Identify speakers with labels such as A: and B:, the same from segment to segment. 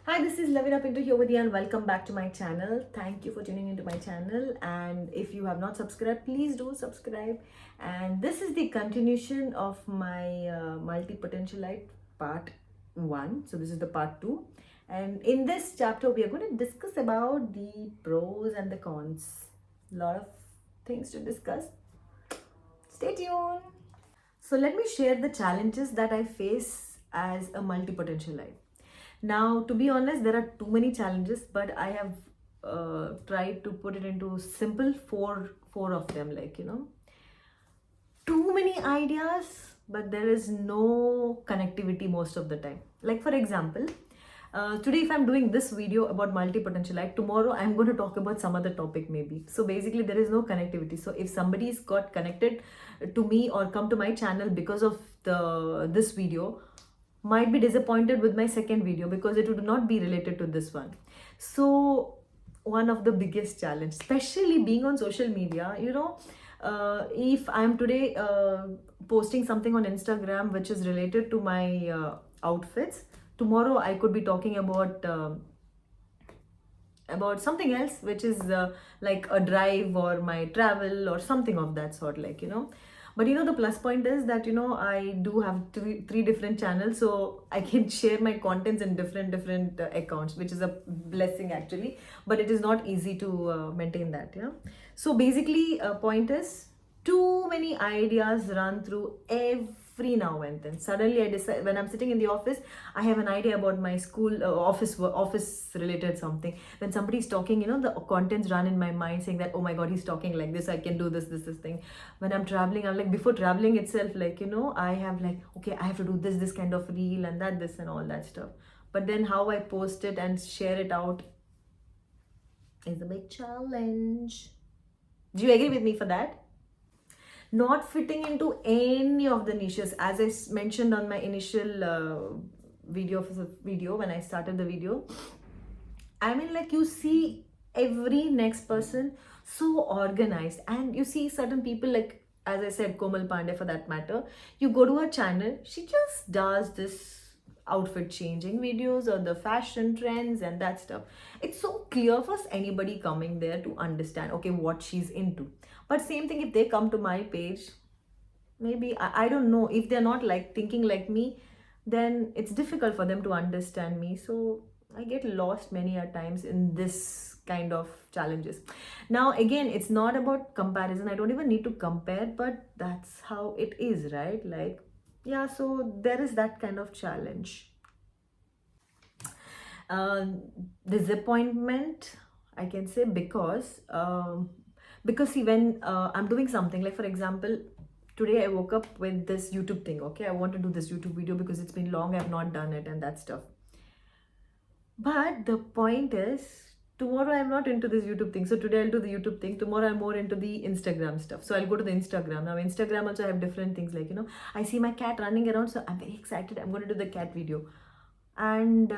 A: Hi, this is Laveena Pinto here with you and welcome back to my channel. Thank you for tuning into my channel, and if you have not subscribed, please do subscribe. And this is the continuation of my multi-potentialite part 1. So this is the part 2, and in this chapter we are going to discuss about the pros and the cons. A lot of things to discuss. Stay tuned. So let me share the challenges that I face as a multi-potentialite. Now, to be honest, there are too many challenges, but I have tried to put it into simple four of them. Too many ideas, but there is no connectivity most of the time. Like for example, today if I'm doing this video about multi-potentialite, tomorrow I'm going to talk about some other topic maybe. So basically there is no connectivity. So if somebody's got connected to me or come to my channel because of this video, might be disappointed with my second video because it would not be related to this one. So one of the biggest challenge, especially being on social media, if I'm today posting something on Instagram which is related to my outfits, tomorrow I could be talking about something else which is like a drive or my travel or something of that sort, but the plus point is that I do have three different channels, so I can share my contents in different accounts, which is a blessing actually, but it is not easy to maintain that. So basically point is, too many ideas run through every now and then. Suddenly I decide, when I'm sitting in the office, I have an idea about my school office related something. When somebody's talking, the contents run in my mind saying that, oh my god, he's talking like this, I can do this thing. When I'm traveling, I'm like, before traveling itself, I have like, okay, I have to do this kind of reel and that, this and all that stuff. But then how I post it and share it out is a big challenge. Do you agree with me for that? Not fitting into any of the niches, as I mentioned on my initial video when I started the video. I mean, like, you see every next person so organized, and you see certain people, like as I said, Komal Pandey for that matter. You go to her channel, she just does this outfit changing videos or the fashion trends and that stuff. It's so clear for anybody coming there to understand, okay, what she's into. But same thing if they come to my page, maybe I don't know, if they're not like thinking like me, then it's difficult for them to understand me. So I get lost many a times in this kind of challenges. Now again, it's not about comparison, I don't even need to compare, but that's how it is, right? Like, yeah, so there is that kind of challenge. Disappointment, I can say, because see, when I'm doing something, like for example, today I woke up with this YouTube thing. Okay, I want to do this YouTube video because it's been long, I've not done it and that stuff. But the point is, tomorrow I'm not into this YouTube thing. So today I'll do the YouTube thing. Tomorrow I'm more into the Instagram stuff. So I'll go to the Instagram. Now Instagram also have different things, like, I see my cat running around. So I'm very excited. I'm going to do the cat video. And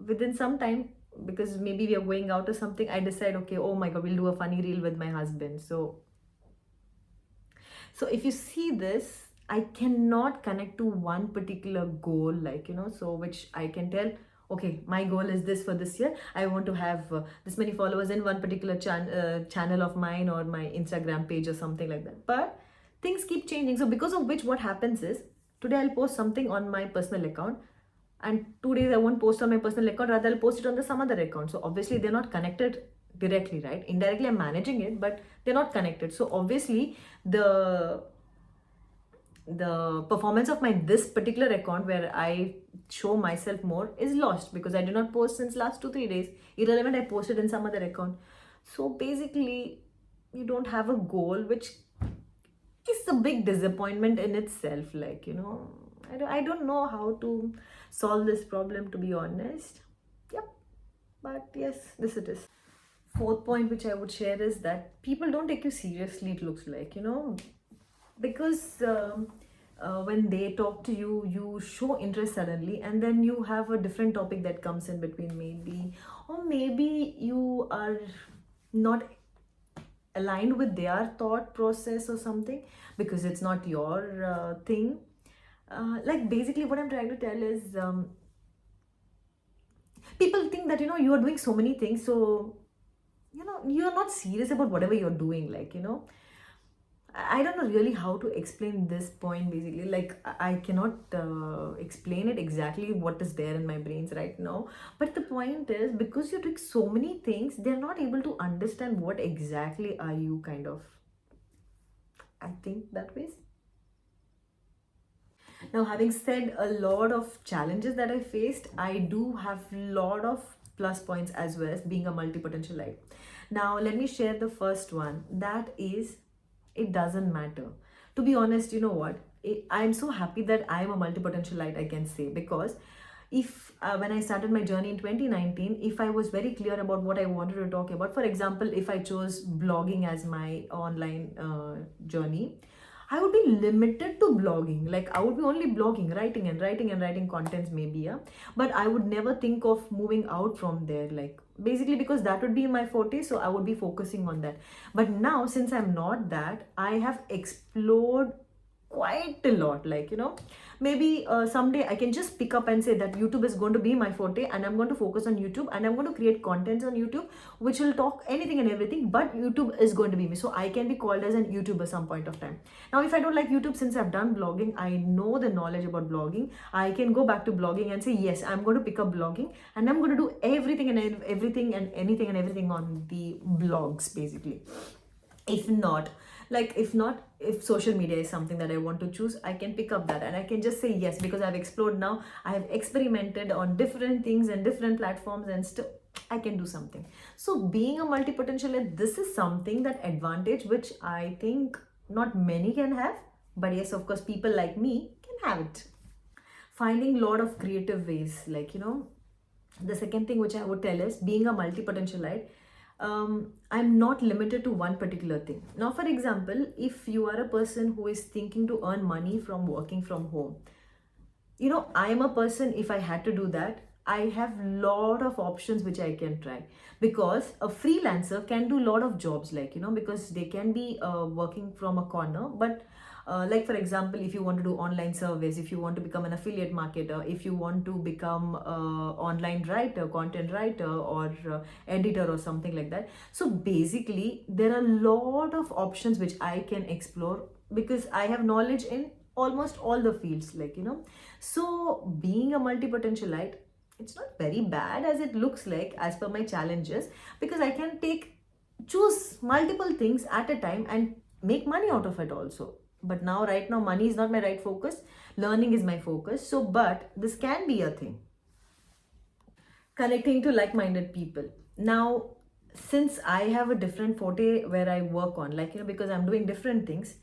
A: within some time, because maybe we are going out or something, I decide, okay, oh my God, we'll do a funny reel with my husband. So if you see this, I cannot connect to one particular goal, so which I can tell, okay, my goal is this for this year. I want to have this many followers in one particular channel of mine or my Instagram page or something like that. But things keep changing. So because of which, what happens is, today I'll post something on my personal account, and 2 days I won't post on my personal account, rather I'll post it on the some other account. So obviously they're not connected directly, right? Indirectly I'm managing it, but they're not connected. So obviously the performance of my this particular account, where I show myself more, is lost because I did not post since last 2-3 days. Irrelevant, I posted in some other account. So basically, you don't have a goal, which is a big disappointment in itself. I don't know how to solve this problem, to be honest. Yep. But yes, this it is. Fourth point which I would share is that people don't take you seriously, it looks like, because when they talk to you, you show interest suddenly, and then you have a different topic that comes in between, maybe, or maybe you are not aligned with their thought process or something, because it's not your thing. Like basically what I'm trying to tell is, People think that, you are doing so many things, so, you're not serious about whatever you're doing, like, I don't know really how to explain this point basically. Like, I cannot explain it exactly what is there in my brains right now. But the point is, because you're doing so many things, they're not able to understand what exactly are you kind of acting that way. Now, having said a lot of challenges that I faced, I do have a lot of plus points as well as being a multi-potentialite. Now, let me share the first one. That is, it doesn't matter. To be honest, you know what? I'm so happy that I'm a multi-potentialite, I can say, because if when I started my journey in 2019, if I was very clear about what I wanted to talk about, for example, if I chose blogging as my online journey, I would be limited to blogging. Like, I would be only blogging, writing and writing and writing contents, maybe, yeah. But I would never think of moving out from there, like, basically because that would be my forte. So I would be focusing on that. But now, since I'm not that, I have explored quite a lot, like, maybe someday I can just pick up and say that YouTube is going to be my forte, and I'm going to focus on YouTube, and I'm going to create contents on YouTube which will talk anything and everything, but YouTube is going to be me, so I can be called as an YouTuber some point of time. Now, if I don't like YouTube, since I've done blogging, I know the knowledge about blogging, I can go back to blogging and say, yes, I'm going to pick up blogging, and I'm going to do everything and everything and anything and everything on the blogs basically. If not, if social media is something that I want to choose, I can pick up that and I can just say yes, because I've explored now, I have experimented on different things and different platforms, and still I can do something. So being a multi-potentialist, this is something, that advantage which I think not many can have, but yes, of course, people like me can have it. Finding a lot of creative ways, like, the second thing which I would tell is, being a multi-potentialite, I'm not limited to one particular thing. Now, for example, if you are a person who is thinking to earn money from working from home, I am a person, if I had to do that, I have lot of options which I can try, because a freelancer can do a lot of jobs, like, because they can be working from a corner. But like, for example, if you want to do online service, if you want to become an affiliate marketer, if you want to become online writer, content writer, or editor or something like that. So basically, there are a lot of options which I can explore, because I have knowledge in almost all the fields, like, so being a multi-potentialite, it's not very bad as it looks like, as per my challenges, because I can choose multiple things at a time and make money out of it also. But now, right now, money is not my right focus, learning is my focus. So, but this can be a thing. Connecting to like-minded people. Now, since I have a different forte where I work on, like, because I'm doing different things,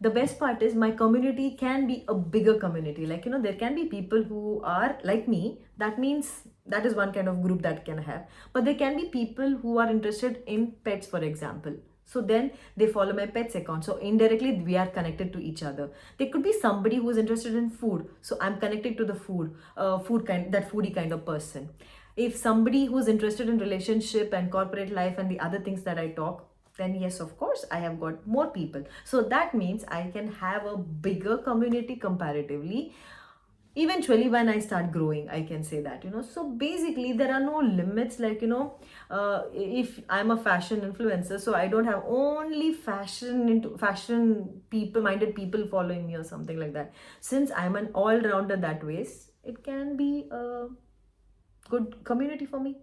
A: the best part is my community can be a bigger community. Like, there can be people who are like me. That means that is one kind of group that can have. But there can be people who are interested in pets, for example. So then they follow my pets account. So indirectly, we are connected to each other. There could be somebody who is interested in food. So I'm connected to the foodie kind of person. If somebody who's interested in relationship and corporate life and the other things that I talk, then yes, of course, I have got more people. So that means I can have a bigger community comparatively. Eventually, when I start growing, I can say that, so basically there are no limits, like, if I'm a fashion influencer, so I don't have only fashion people minded people following me or something like that. Since I'm an all-rounder that ways, it can be a good community for me.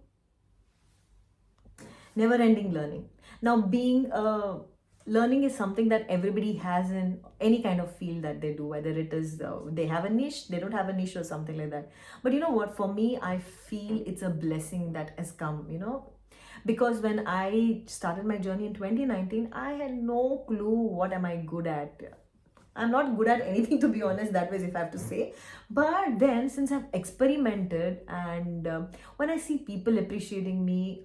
A: Never ending learning. Now, being learning is something that everybody has in any kind of field that they do, whether it is they have a niche, they don't have a niche, or something like that. But you know what, for me, I feel it's a blessing that has come, because when I started my journey in 2019, I had no clue what am I good at. I'm not good at anything, to be honest, that way, if I have to say. But then, since I've experimented, and when I see people appreciating me,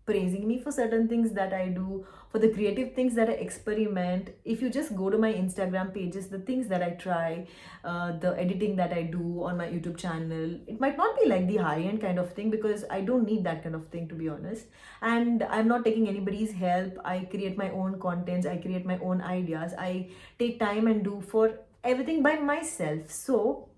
A: praising me for certain things that I do, for the creative things that I experiment. If you just go to my Instagram pages, the things that I try, the editing that I do on my YouTube channel, it might not be like the high-end kind of thing, because I don't need that kind of thing, to be honest. And I'm not taking anybody's help. I create my own contents, I create my own ideas, I take time and do for everything by myself. So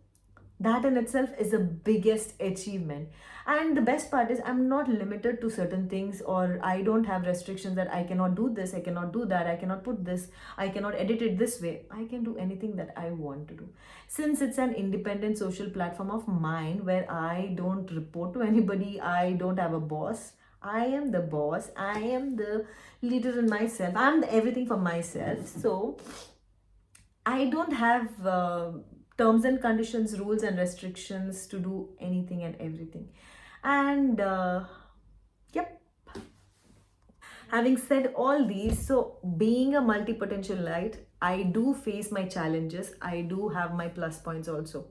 A: That in itself is the biggest achievement. And the best part is I'm not limited to certain things, or I don't have restrictions that I cannot do this, I cannot do that, I cannot put this, I cannot edit it this way. I can do anything that I want to do, since it's an independent social platform of mine where I don't report to anybody, I don't have a boss. I am the boss, I am the leader in myself, I'm the everything for myself. So I don't have terms and conditions, rules and restrictions to do anything and everything. And yep, having said all these, so being a multi potentialite, I do face my challenges, I do have my plus points also.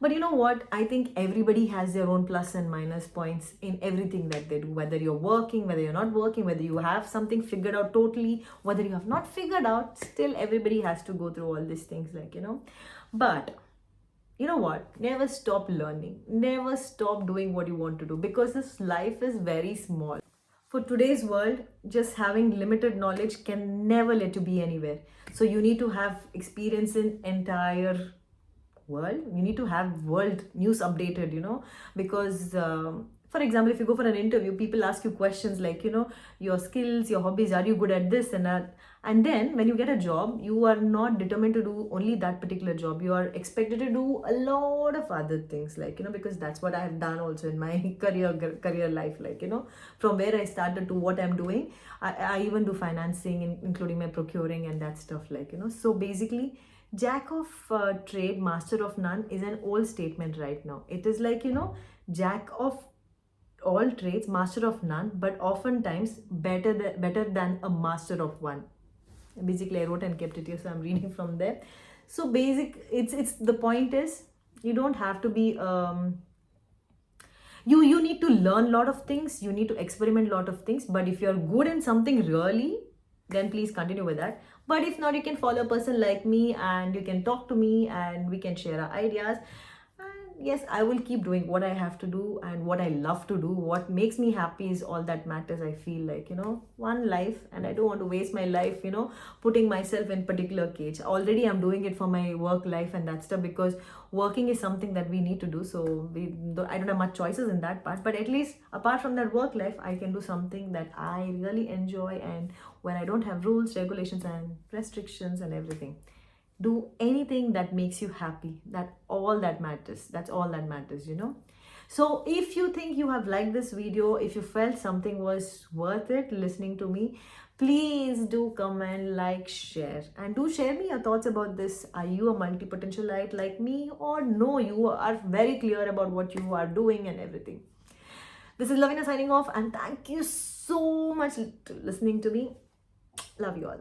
A: But you know what? I think everybody has their own plus and minus points in everything that they do. Whether you're working, whether you're not working, whether you have something figured out totally, whether you have not figured out, still everybody has to go through all these things, like, you know. But you know what? Never stop learning. Never stop doing what you want to do, because this life is very small. For today's world, just having limited knowledge can never let you be anywhere. So you need to have experience in entire world. You need to have world news updated, you know, because for example, if you go for an interview, people ask you questions like, you know, your skills, your hobbies, are you good at this and that. And then when you get a job, you are not determined to do only that particular job, you are expected to do a lot of other things, like, you know, because that's what I have done also in my career life, like, you know, from where I started to what I'm doing. I even do financing, including my procuring and that stuff, like, you know. So basically, jack of trade, master of none is an old statement right now. It is like, you know, jack of all trades, master of none, but oftentimes better than a master of one. Basically, I wrote and kept it here, so I'm reading from there. So basic, it's the point is, you don't have to be you need to learn a lot of things, you need to experiment a lot of things, but if you're good in something really, then please continue with that. But if not, you can follow a person like me and you can talk to me and we can share our ideas. And yes, I will keep doing what I have to do and what I love to do. What makes me happy is all that matters. I feel like, you know, one life, and I don't want to waste my life, you know, putting myself in particular cage. Already I'm doing it for my work life and that stuff, because working is something that we need to do. So I don't have much choices in that part, but at least apart from that work life, I can do something that I really enjoy, and where I don't have rules, regulations and restrictions and everything. Do anything that makes you happy. That all that matters. That's all that matters, you know. So if you think you have liked this video, if you felt something was worth it listening to me, please do comment, like, share, and do share me your thoughts about this. Are you a multi-potentialite like me, or no, you are very clear about what you are doing and everything. This is Laveena signing off, and thank you so much for listening to me. Love you all.